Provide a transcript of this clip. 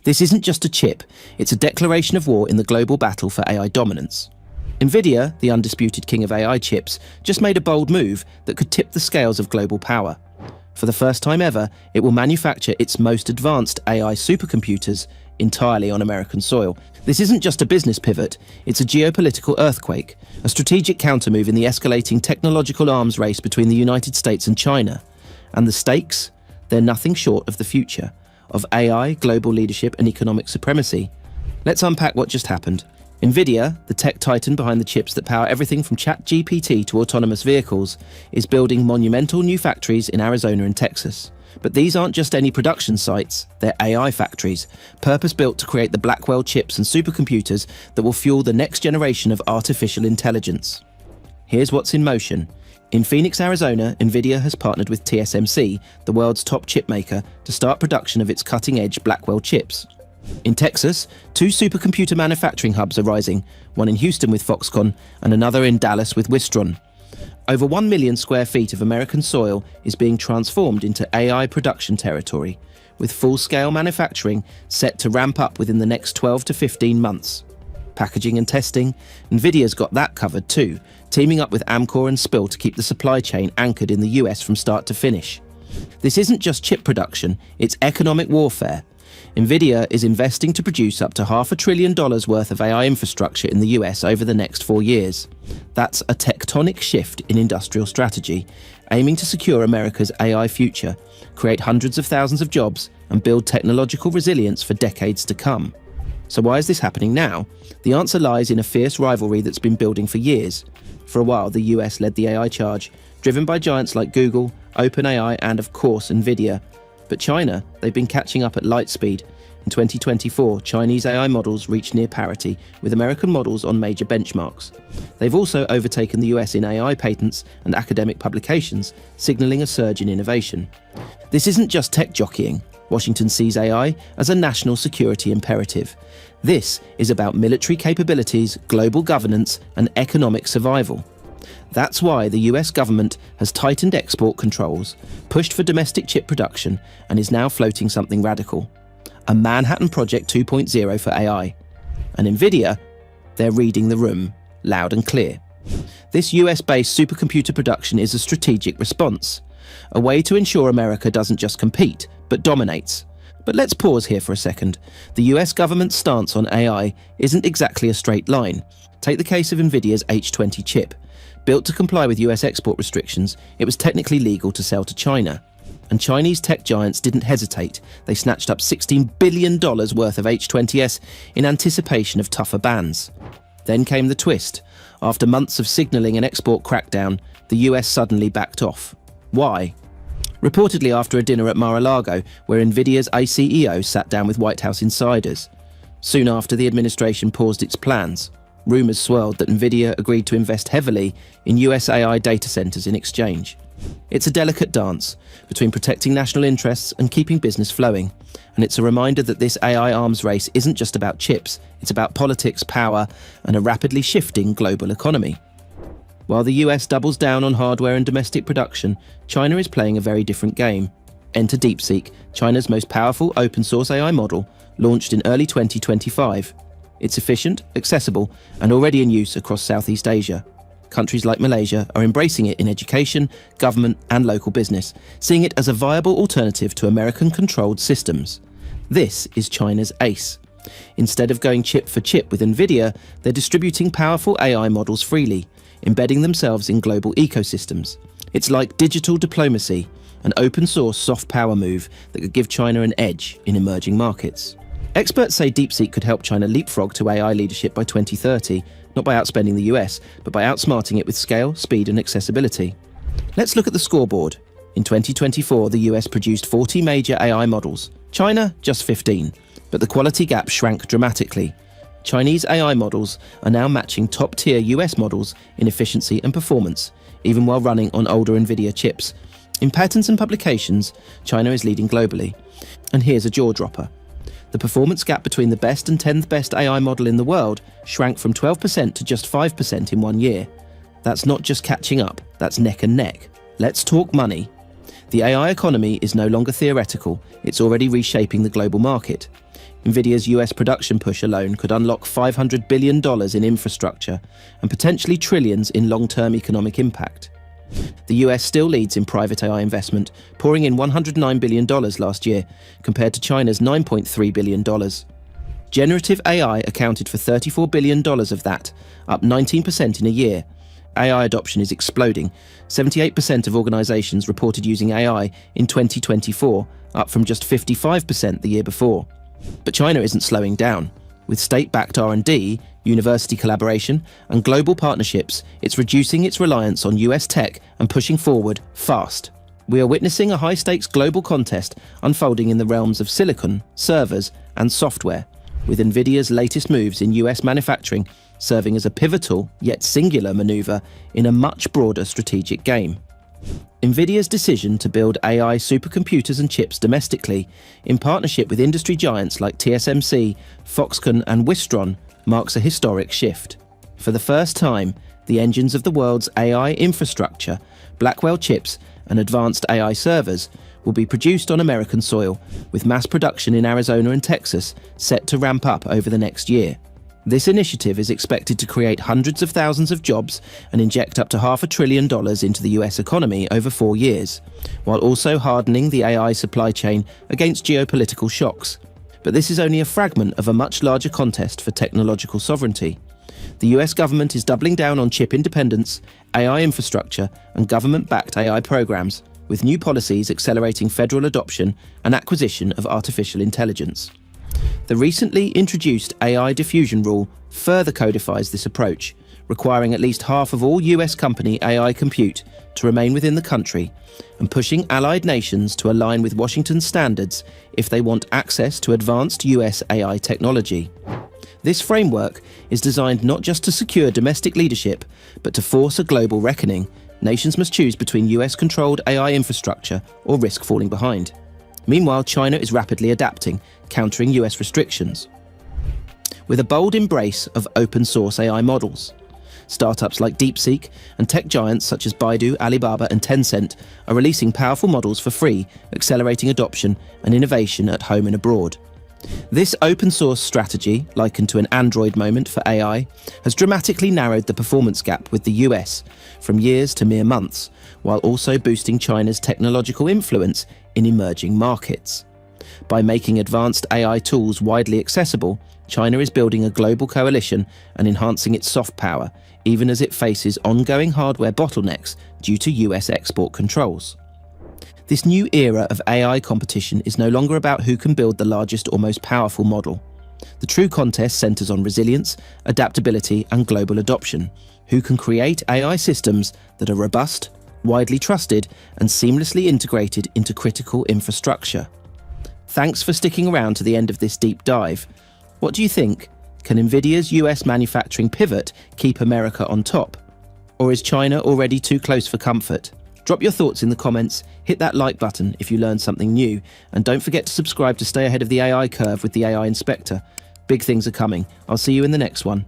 This isn't just a chip, it's a declaration of war in the global battle for AI dominance. Nvidia, the undisputed king of AI chips, just made a bold move that could tip the scales of global power. For the first time ever, it will manufacture its most advanced AI supercomputers entirely on American soil. This isn't just a business pivot, it's a geopolitical earthquake, a strategic countermove in the escalating technological arms race between the United States and China. And the stakes? They're nothing short of the future, of AI, global leadership and economic supremacy. Let's unpack what just happened. Nvidia, the tech titan behind the chips that power everything from ChatGPT to autonomous vehicles, is building monumental new factories in Arizona and Texas. But these aren't just any production sites, they're AI factories, purpose-built to create the Blackwell chips and supercomputers that will fuel the next generation of artificial intelligence. Here's what's in motion. In Phoenix, Arizona, Nvidia has partnered with TSMC, the world's top chip maker, to start production of its cutting-edge Blackwell chips. In Texas, 2 supercomputer manufacturing hubs are rising, one in Houston with Foxconn and another in Dallas with Wistron. Over 1 million square feet of American soil is being transformed into AI production territory, with full-scale manufacturing set to ramp up within the next 12 to 15 months. Packaging and testing, Nvidia's got that covered too, teaming up with Amkor and Spill to keep the supply chain anchored in the US from start to finish. This isn't just chip production, it's economic warfare. Nvidia is investing to produce up to $500 billion worth of AI infrastructure in the US over the next 4 years. That's a tectonic shift in industrial strategy, aiming to secure America's AI future, create hundreds of thousands of jobs, and build technological resilience for decades to come. So why is this happening now? The answer lies in a fierce rivalry that's been building for years. For a while, the US led the AI charge, driven by giants like Google, OpenAI, and of course, Nvidia. But China, they've been catching up at light speed. In 2024, Chinese AI models reached near parity with American models on major benchmarks. They've also overtaken the US in AI patents and academic publications, signaling a surge in innovation. This isn't just tech jockeying. Washington sees AI as a national security imperative. This is about military capabilities, global governance, and economic survival. That's why the US government has tightened export controls, pushed for domestic chip production, and is now floating something radical. A Manhattan Project 2.0 for AI. And Nvidia, they're reading the room, loud and clear. This US-based supercomputer production is a strategic response, a way to ensure America doesn't just compete, but dominates. But let's pause here for a second. The US government's stance on AI isn't exactly a straight line. Take the case of Nvidia's H20 chip. Built to comply with US export restrictions, it was technically legal to sell to China. And Chinese tech giants didn't hesitate. They snatched up $16 billion worth of H20s in anticipation of tougher bans. Then came the twist. After months of signaling an export crackdown, the US suddenly backed off. Why? Reportedly after a dinner at Mar-a-Lago, where Nvidia's CEO sat down with White House insiders. Soon after, the administration paused its plans. Rumours swirled that Nvidia agreed to invest heavily in U.S.A. data centres in exchange. It's a delicate dance between protecting national interests and keeping business flowing, and it's a reminder that this AI arms race isn't just about chips, it's about politics, power, and a rapidly shifting global economy. While the US doubles down on hardware and domestic production, China is playing a very different game. Enter DeepSeek, China's most powerful open-source AI model, launched in early 2025. It's efficient, accessible, and already in use across Southeast Asia. Countries like Malaysia are embracing it in education, government, and local business, seeing it as a viable alternative to American-controlled systems. This is China's ace. Instead of going chip for chip with Nvidia, they're distributing powerful AI models freely, embedding themselves in global ecosystems. It's like digital diplomacy, an open-source soft power move that could give China an edge in emerging markets. Experts say DeepSeek could help China leapfrog to AI leadership by 2030, not by outspending the US, but by outsmarting it with scale, speed, and accessibility. Let's look at the scoreboard. In 2024, the US produced 40 major AI models. China, just 15. But the quality gap shrank dramatically. Chinese AI models are now matching top-tier US models in efficiency and performance, even while running on older Nvidia chips. In patents and publications, China is leading globally. And here's a jaw-dropper. The performance gap between the best and 10th best AI model in the world shrank from 12% to just 5% in 1 year. That's not just catching up, that's neck and neck. Let's talk money. The AI economy is no longer theoretical, it's already reshaping the global market. Nvidia's US production push alone could unlock $500 billion in infrastructure and potentially trillions in long-term economic impact. The US still leads in private AI investment, pouring in $109 billion last year, compared to China's $9.3 billion. Generative AI accounted for $34 billion of that, up 19% in a year. AI adoption is exploding. 78% of organizations reported using AI in 2024, up from just 55% the year before. But China isn't slowing down. With state-backed R&D, university collaboration, and global partnerships, it's reducing its reliance on US tech and pushing forward fast. We are witnessing a high-stakes global contest unfolding in the realms of silicon, servers, and software, with Nvidia's latest moves in US manufacturing serving as a pivotal yet singular maneuver in a much broader strategic game. Nvidia's decision to build AI supercomputers and chips domestically, in partnership with industry giants like TSMC, Foxconn, and Wistron, marks a historic shift. For the first time, the engines of the world's AI infrastructure, Blackwell chips, and advanced AI servers will be produced on American soil, with mass production in Arizona and Texas set to ramp up over the next year. This initiative is expected to create hundreds of thousands of jobs and inject up to $500 billion into the US economy over 4 years, while also hardening the AI supply chain against geopolitical shocks. But this is only a fragment of a much larger contest for technological sovereignty. The US government is doubling down on chip independence, AI infrastructure, and government-backed AI programs, with new policies accelerating federal adoption and acquisition of artificial intelligence. The recently introduced AI Diffusion Rule further codifies this approach, requiring at least half of all US company AI compute to remain within the country, and pushing allied nations to align with Washington's standards if they want access to advanced US AI technology. This framework is designed not just to secure domestic leadership, but to force a global reckoning. Nations must choose between US-controlled AI infrastructure or risk falling behind. Meanwhile, China is rapidly adapting, countering US restrictions. With a bold embrace of open-source AI models, startups like DeepSeek and tech giants such as Baidu, Alibaba, and Tencent are releasing powerful models for free, accelerating adoption and innovation at home and abroad. This open-source strategy, likened to an Android moment for AI, has dramatically narrowed the performance gap with the US from years to mere months, while also boosting China's technological influence in emerging markets. By making advanced AI tools widely accessible, China is building a global coalition and enhancing its soft power, even as it faces ongoing hardware bottlenecks due to US export controls. This new era of AI competition is no longer about who can build the largest or most powerful model. The true contest centers on resilience, adaptability, and global adoption. Who can create AI systems that are robust, widely trusted, and seamlessly integrated into critical infrastructure. Thanks for sticking around to the end of this deep dive. What do you think? Can Nvidia's US manufacturing pivot keep America on top? Or is China already too close for comfort? Drop your thoughts in the comments, hit that like button if you learned something new, and don't forget to subscribe to stay ahead of the AI curve with the AI Inspector. Big things are coming. I'll see you in the next one.